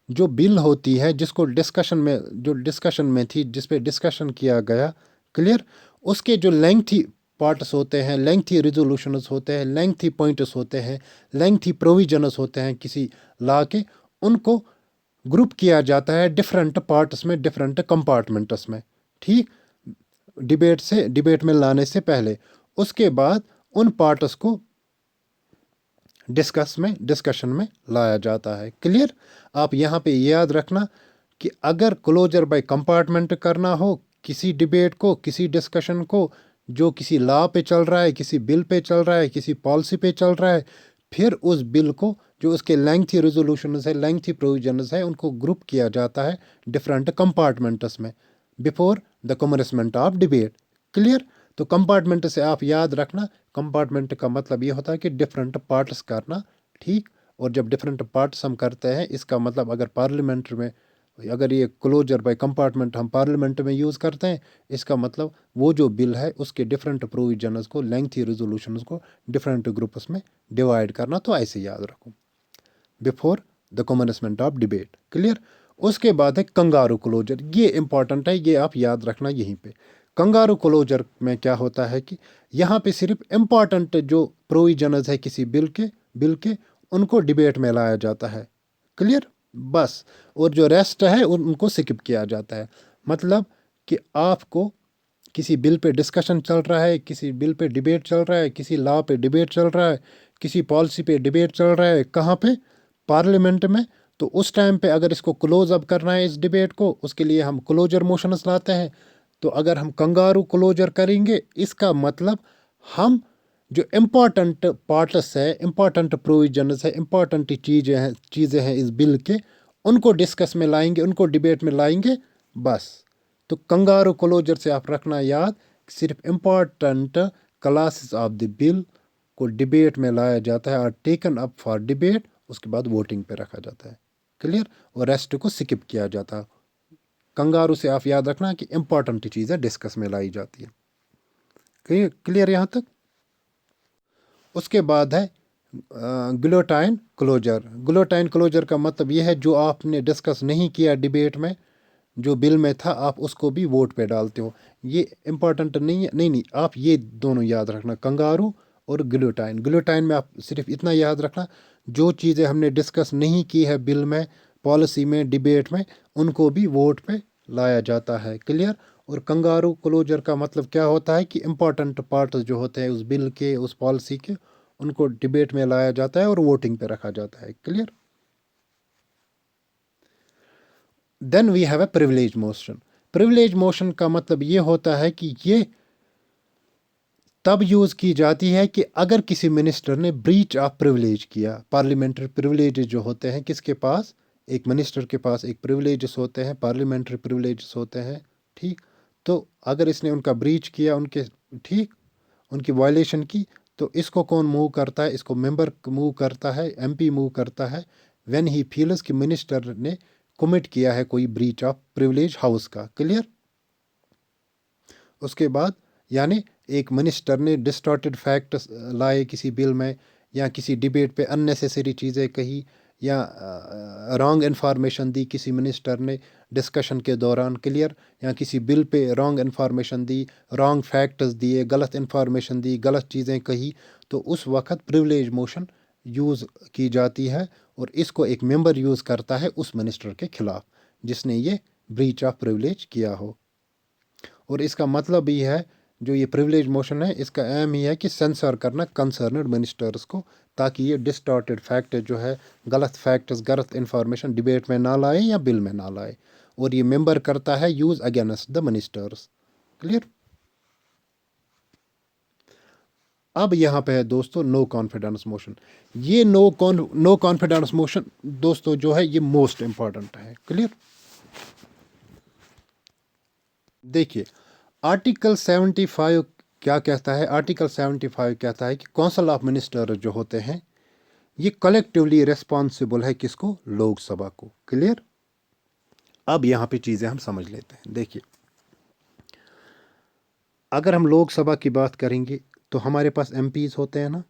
जो बिल होती है जिसको डिस्कशन में थी, जिस पे डिस्कशन किया गया, क्लियर, उसके जो लेंथी पार्ट्स होते हैं, लेंथी रिजोल्यूशंस होते हैं, लेंथी पॉइंट्स होते हैं, लेंथी प्रोविजनस होते हैं किसी लॉ के, उनको ग्रुप किया जाता है डिफरेंट पार्ट्स में, डिफरेंट कंपार्टमेंट्स में। ठीक? डिबेट में लाने से पहले, उसके बाद उन पार्ट्स को डिस्कशन में लाया जाता है। क्लियर? आप यहाँ पे याद रखना कि अगर क्लोजर बाय कंपार्टमेंट करना हो किसी डिबेट को, किसी डिस्कशन को, जो किसी लॉ पे चल रहा है, किसी बिल पे चल रहा है, किसी पॉलिसी पे चल रहा है, फिर उस बिल को, जो उसके लेंथी रेजोल्यूशंस है, लेंथी प्रोविजंस है, उनको ग्रुप किया जाता है डिफरेंट कंपार्टमेंट्स में before the commencement of debate. Clear? तो कंपार्टमेंट से आप याद रखना, कंपार्टमेंट का मतलब ये होता है कि डिफरेंट पार्ट्स करना। ठीक? और जब डिफरेंट पार्ट्स हम करते हैं, इसका मतलब अगर पार्लियामेंट में, अगर ये क्लोजर बाय कंपार्टमेंट हम पार्लियामेंट में यूज़ करते हैं, इसका मतलब वो जो बिल है उसके डिफरेंट प्रोविजंस को, लेंथी रेजोल्यूशंस को डिफरेंट ग्रुप्स में डिवाइड करना। तो ऐसे याद रखो, before the commencement of debate. Clear? उसके बाद है कंगारू क्लोजर। ये इंपॉर्टेंट है, ये आप याद रखना यहीं पे। कंगारू क्लोजर में क्या होता है कि यहाँ पे सिर्फ इम्पॉर्टेंट जो प्रोविजंस है किसी बिल के उनको डिबेट में लाया जाता है। क्लियर? बस। और जो रेस्ट है उनको स्किप किया जाता है। मतलब कि आपको किसी बिल पे डिस्कशन चल रहा है, किसी बिल पे डिबेट चल रहा है, किसी लॉ पे डिबेट चल रहा है, किसी पॉलिसी पे डिबेट चल रहा है, कहाँ पे? पार्लियामेंट में। तो उस टाइम पे अगर इसको क्लोज अप करना है इस डिबेट को, उसके लिए हम क्लोजर मोशंस लाते हैं। तो अगर हम कंगारू क्लोजर करेंगे, इसका मतलब हम जो इम्पोर्टेंट पार्ट्स है, इम्पोर्टेंट प्रोविजंस है, इम्पोर्टेंट चीज़ें हैं इस बिल के, उनको डिस्कस में लाएंगे, उनको डिबेट में लाएंगे, बस। तो कंगारू क्लोजर से आप रखना याद, सिर्फ important classes of the bill को डिबेट में लाया जाता है और टेकन अप फॉर डिबेट, उसके बाद वोटिंग पे रखा जाता है। क्लियर? और रेस्ट को स्किप किया जाता है। कंगारू से आप याद रखना कि इंपॉर्टेंट चीज़ें डिस्कस में लाई जाती है। क्लियर यहाँ तक? उसके बाद है गिलोटाइन क्लोजर। गिलोटाइन क्लोजर का मतलब यह है जो आपने डिस्कस नहीं किया डिबेट में, जो बिल में था, आप उसको भी वोट पे डालते हो। ये इंपॉर्टेंट नहीं है, नहीं, आप ये दोनों याद रखना, कंगारू और गिलोटाइन। गिलोटाइन में आप सिर्फ इतना याद रखना, जो चीज़ें हमने डिस्कस नहीं की है बिल में, पॉलिसी में, डिबेट में, उनको भी वोट पे लाया जाता है। क्लियर? और कंगारू क्लोजर का मतलब क्या होता है कि इम्पॉर्टेंट पार्ट्स जो होते हैं उस बिल के, उस पॉलिसी के, उनको डिबेट में लाया जाता है और वोटिंग पे रखा जाता है। Clear? Then we have a privilege motion. Privilege motion का मतलब ये होता है कि ये तब यूज़ की जाती है कि अगर किसी मिनिस्टर ने ब्रीच ऑफ प्रिविलेज किया। पार्लियामेंट्री प्रिविलेज जो होते हैं, किसके पास? एक मिनिस्टर के पास एक प्रिविलेजेस होते हैं, पार्लियामेंट्री प्रिविलेजेस होते हैं, ठीक। तो अगर इसने उनका ब्रीच किया, उनके, ठीक, उनकी वायलेशन की, तो इसको कौन मूव करता है? इसको मेंबर मूव करता है, एमपी मूव करता है, व्हेन ही फील्स कि मिनिस्टर ने कमिट किया है कोई ब्रीच ऑफ प्रिविलेज हाउस का। क्लियर? उसके बाद यानी एक मिनिस्टर ने डिस्टॉर्टेड फैक्ट्स लाए किसी बिल में, या किसी डिबेट पे अननेसेसरी चीज़ें कही, या रॉन्ग इन्फॉर्मेशन दी किसी मिनिस्टर ने डिस्कशन के दौरान। क्लियर? या किसी बिल पे रॉन्ग इन्फॉर्मेशन दी, रॉन्ग फैक्ट्स दिए, गलत इन्फॉर्मेशन दी, गलत चीज़ें कही, तो उस वक्त प्रिविलेज मोशन यूज़ की जाती है, और इसको एक मेंबर यूज़ करता है उस मिनिस्टर के खिलाफ जिसने ये ब्रीच ऑफ प्रिविलेज किया हो। और इसका मतलब भी है, जो ये प्रिविलेज मोशन है, इसका एम ही है कि सेंसर करना कंसर्नड मिनिस्टर्स को, ताकि ये डिस्टॉर्टेड फैक्ट जो है, गलत फैक्ट्स, गलत इन्फॉर्मेशन डिबेट में ना लाए या बिल में ना लाए। और ये मेंबर करता है use against the ministers. Clear? अब यहाँ पे है दोस्तों नो कॉन्फिडेंस मोशन। ये नो कॉन्फिडेंस मोशन दोस्तों जो है, ये मोस्ट इंपॉर्टेंट है। क्लियर? देखिए, आर्टिकल 75 क्या कहता है? आर्टिकल 75 कहता है कि काउंसिल ऑफ मिनिस्टर जो होते हैं, ये कलेक्टिवली रिस्पॉन्सिबल है किसको? लोकसभा को। क्लियर? अब यहाँ पे चीज़ें हम समझ लेते हैं। देखिए, अगर हम लोकसभा की बात करेंगे तो हमारे पास एमपीज होते हैं ना,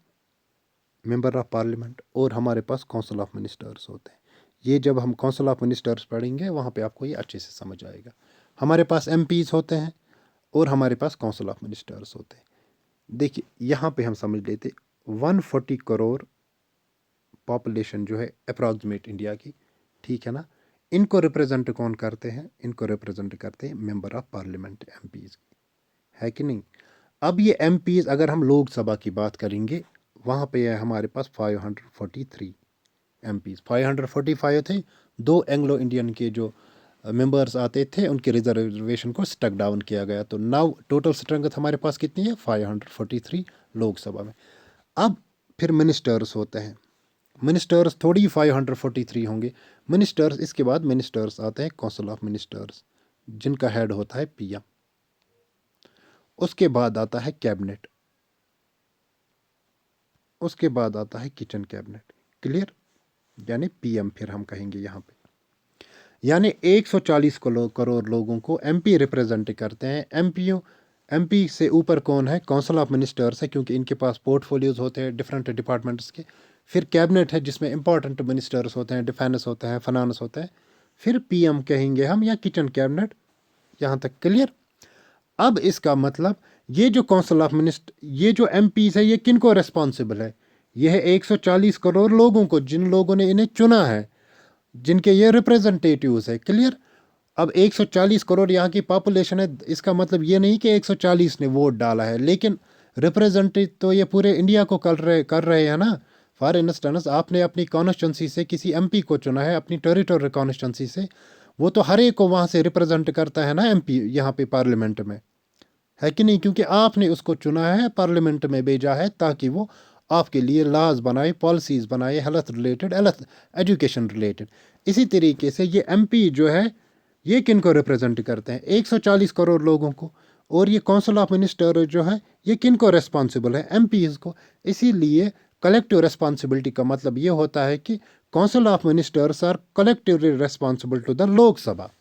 मेंबर ऑफ पार्लियामेंट, और हमारे पास काउंसिल ऑफ मिनिस्टर्स होते हैं। ये जब हम काउंसिल ऑफ मिनिस्टर्स पढ़ेंगे वहाँ पे आपको ये अच्छे से समझ आएगा। हमारे पास एमपीज होते हैं और हमारे पास काउंसिल ऑफ मिनिस्टर्स होते हैं। देखिए, यहाँ पे हम समझ लेते, 140 करोड़ पॉपुलेशन जो है अप्रॉक्सीमेट इंडिया की, ठीक है ना, इनको रिप्रेजेंट कौन करते हैं? इनको रिप्रेजेंट करते हैं मेंबर ऑफ पार्लियामेंट, एमपीज, है कि नहीं? अब ये एमपीज अगर हम लोकसभा की बात करेंगे, वहाँ पे है हमारे पास 543 एमपीज। 545 थे, दो एंग्लो इंडियन के जो मेंबर्स आते थे, उनके रिजर्वेशन को स्टक डाउन किया गया। तो नाउ टोटल स्ट्रेंथ हमारे पास कितनी है? 543 लोकसभा में। अब फिर मिनिस्टर्स होते हैं। मिनिस्टर्स थोड़ी 543 होंगे मिनिस्टर्स। इसके बाद मिनिस्टर्स आते हैं काउंसिल ऑफ मिनिस्टर्स, जिनका हेड होता है पीएम। उसके बाद आता है कैबिनेट, उसके बाद आता है किचन कैबिनेट। क्लियर? यानी पीएम फिर हम कहेंगे यहाँ पे। यानी 140 करोड़ लोगों को एमपी रिप्रेजेंट करते हैं। एमपी से ऊपर कौन है? काउंसिल ऑफ मिनिस्टर्स है, क्योंकि इनके पास पोर्टफोलियोज होते हैं डिफरेंट डिपार्टमेंट्स के। फिर कैबिनेट है, जिसमें इंपॉर्टेंट मिनिस्टर्स होते हैं, डिफेंस होता है, फाइनेंस होता है। फिर पीएम कहेंगे हम, या किचन कैबिनेट। यहाँ तक क्लियर? अब इसका मतलब, ये जो काउंसिल ऑफ मिनिस्टर, ये जो एमपीज है, ये किन को रिस्पॉन्सिबल है? यह है 140 करोड़ लोगों को, जिन लोगों ने इन्हें चुना है, जिनके ये रिप्रेजेंटेटिव्स है। क्लियर? अब 140 करोड़ यहाँ की पॉपुलेशन है, इसका मतलब ये नहीं कि 140 ने वोट डाला है, लेकिन रिप्रेजेंटेटिव तो ये पूरे इंडिया को कर रहे हैं ना। फॉर इंस्टेंस, आपने अपनी कॉन्स्टिट्यूंसी से किसी एमपी को चुना है, अपनी टेरिटोरियल कॉन्स्टिट्यूंसी से, वो तो हर एक को वहाँ से रिप्रेजेंट करता है ना एमपी, यहाँ पे पार्लियामेंट में, है कि नहीं? क्योंकि आपने उसको चुना है, पार्लियामेंट में भेजा है ताकि वो आपके लिए लॉज बनाए, पॉलिसीज बनाए, health related, health education related. इसी तरीके से ये एमपी जो है ये किन को रिप्रेजेंट करते हैं? 140 करोड़ लोगों को। और ये काउंसिल ऑफ मिनिस्टर जो है ये किन को रेस्पॉन्सिबल है? एमपीज को। इसीलिए कलेक्टिव रेस्पॉन्सिबिलिटी का मतलब ये होता है कि council of ministers are collectively responsible to the Lok Sabha,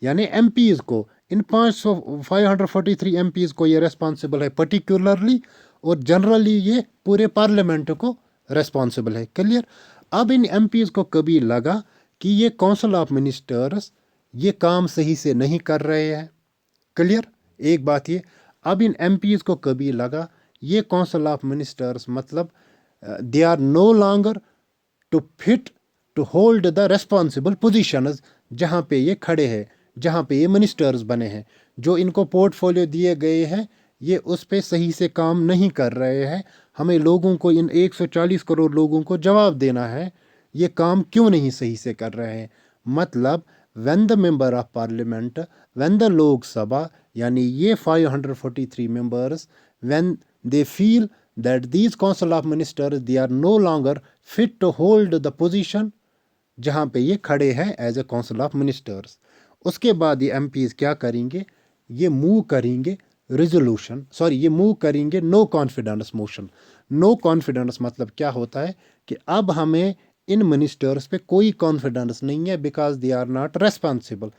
यानी एमपीज को। इन 543 एमपीज को ये रेस्पॉन्सिबल है पर्टिकुलरली, और जनरली ये पूरे पार्लियामेंट को रेस्पॉन्सिबल है। क्लियर? अब इन एमपीज को कभी लगा कि ये काउंसिल ऑफ मिनिस्टर्स ये काम सही से नहीं कर रहे हैं। क्लियर? एक बात ये, अब इन एमपीज को कभी लगा ये काउंसिल ऑफ मिनिस्टर्स मतलब they are no longer to fit to hold the responsible positions जहाँ पे ये खड़े हैं, जहाँ पे ये मिनिस्टर्स बने हैं, जो इनको पोर्टफोलियो दिए गए हैं ये उस पे सही से काम नहीं कर रहे हैं। हमें लोगों को, इन 140 करोड़ लोगों को जवाब देना है ये काम क्यों नहीं सही से कर रहे हैं। मतलब when the member of parliament, when the Lok Sabha, यानी ये 543 members, when they feel that these council of ministers they are no longer fit to hold the position जहाँ पे ये खड़े हैं as a council of ministers, उसके बाद ये एमपीज क्या करेंगे? ये मूव करेंगे रिजोल्यूशन, सॉरी ये मूव करेंगे no confidence motion. No confidence मतलब क्या होता है कि अब हमें इन मिनिस्टर्स पे कोई कॉन्फिडेंस नहीं है because they are not responsible.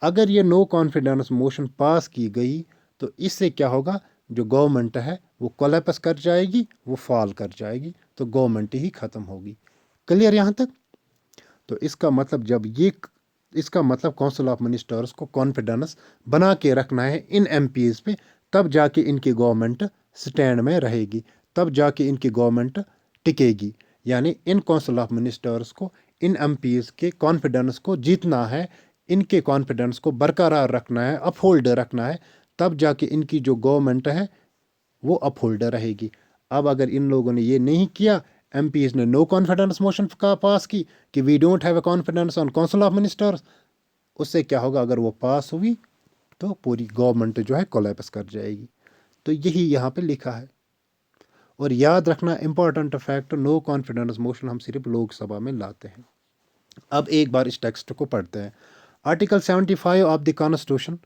अगर ये नो कॉन्फिडेंस मोशन पास की गई तो इससे क्या होगा? जो गवर्नमेंट है वो कोलैप्स कर जाएगी, वो फॉल कर जाएगी, तो गवर्नमेंट ही ख़त्म होगी। क्लियर यहाँ तक? तो इसका मतलब जब ये, इसका मतलब काउंसिल ऑफ मिनिस्टर्स को कॉन्फिडेंस बना के रखना है इन एमपीज पे, तब जाके इनकी गवर्नमेंट स्टैंड में रहेगी, तब जाके इनकी गवर्नमेंट टिकेगी। यानी इन काउंसिल ऑफ मिनिस्टर्स को, इन एमपीज के कॉन्फिडेंस को जीतना है, इनके कॉन्फिडेंस को बरकरार रखना है, अपहोल्ड रखना है, तब जाके इनकी जो गवर्नमेंट है वो अपहोल्ड रहेगी। अब अगर इन लोगों ने ये नहीं किया, एमपीज ने नो कॉन्फिडेंस मोशन का पास की कि we don't have a confidence on council of ministers, उससे क्या होगा? अगर वो पास हुई तो पूरी गवर्नमेंट जो है कोलैप्स कर जाएगी। तो यही यहाँ पे लिखा है। और याद रखना important fact, no confidence motion हम सिर्फ लोकसभा में लाते हैं। अब एक बार इस टेक्स्ट को पढ़ते हैं। Article 75 of the constitution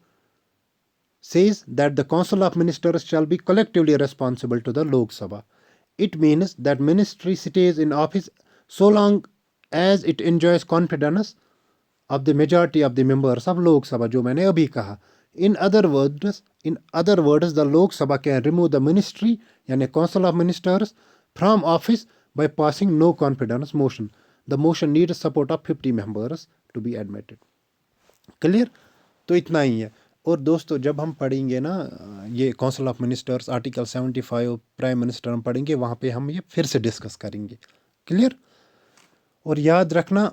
says that the council of ministers shall be collectively responsible to the Lok Sabha. It means that ministry stays in office so long as it enjoys confidence of the majority of the members of Lok Sabha, जो मैंने अभी कहा। In other words, the Lok Sabha can remove the ministry, यानी council of ministers, from office by passing no confidence motion. The motion needs support of 50 members to be admitted. Clear? तो इतना ही है। और दोस्तों जब हम पढ़ेंगे ना ये council of ministers article 75 prime minister हम पढ़ेंगे, वहाँ पे हम ये फिर से डिस्कस करेंगे। क्लियर? और याद रखना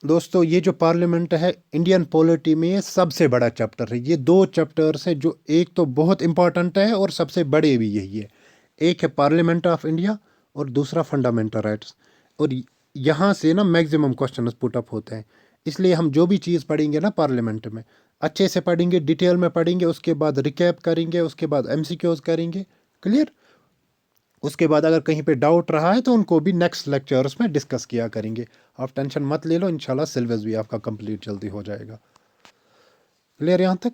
दोस्तों, ये जो पार्लियामेंट है इंडियन पॉलिटी में ये सबसे बड़ा चैप्टर है। ये दो चैप्टर्स है जो एक तो बहुत इंपॉर्टेंट है और सबसे बड़े भी यही है। एक है पार्लियामेंट ऑफ इंडिया और दूसरा फंडामेंटल राइट्स। और यहाँ से ना मैक्सिमम क्वेश्चन पुट अप होते हैं। इसलिए हम जो भी चीज़ पढ़ेंगे ना पार्लियामेंट में अच्छे से पढ़ेंगे, डिटेल में पढ़ेंगे, उसके बाद रिकैप करेंगे, उसके बाद एमसीक्यूज करेंगे। क्लियर? उसके बाद अगर कहीं पे डाउट रहा है तो उनको भी नेक्स्ट लेक्चर्स में डिस्कस किया करेंगे। आप टेंशन मत ले लो, इंशाल्लाह सिलेबस भी आपका कंप्लीट जल्दी हो जाएगा। क्लियर यहाँ तक?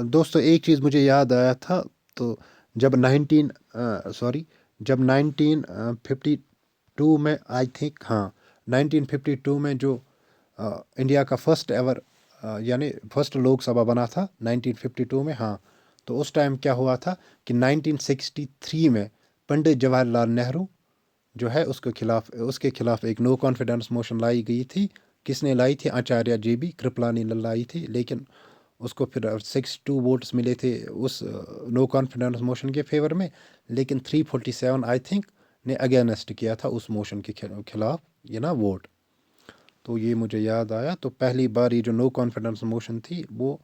दोस्तों एक चीज़ मुझे याद आया था, तो जब 1952 में आई थिंक, हाँ 1952 में जो इंडिया का फर्स्ट एवर यानी फर्स्ट लोकसभा बना था 1952 में, हाँ, तो उस टाइम क्या हुआ था कि 1963 में पंडित जवाहरलाल नेहरू जो है उसके खिलाफ एक नो कॉन्फिडेंस मोशन लाई गई थी। किसने लाई थी? आचार्य JB कृपलानी ने लाई थी, लेकिन उसको फिर 6-2 वोट्स मिले थे उस नो कॉन्फिडेंस मोशन के फेवर में, लेकिन 347 आई थिंक ने अगेंस्ट किया था उस मोशन के खिलाफ ये ना वोट। तो ये मुझे याद आया। तो पहली बार ये जो नो कॉन्फिडेंस मोशन थी वो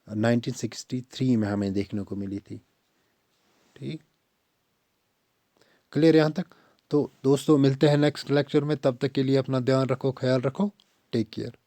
1963 में हमें देखने को मिली थी। ठीक, क्लियर यहाँ तक? तो दोस्तों मिलते हैं नेक्स्ट लेक्चर में, तब तक के लिए अपना ध्यान रखो, ख्याल रखो। Take care.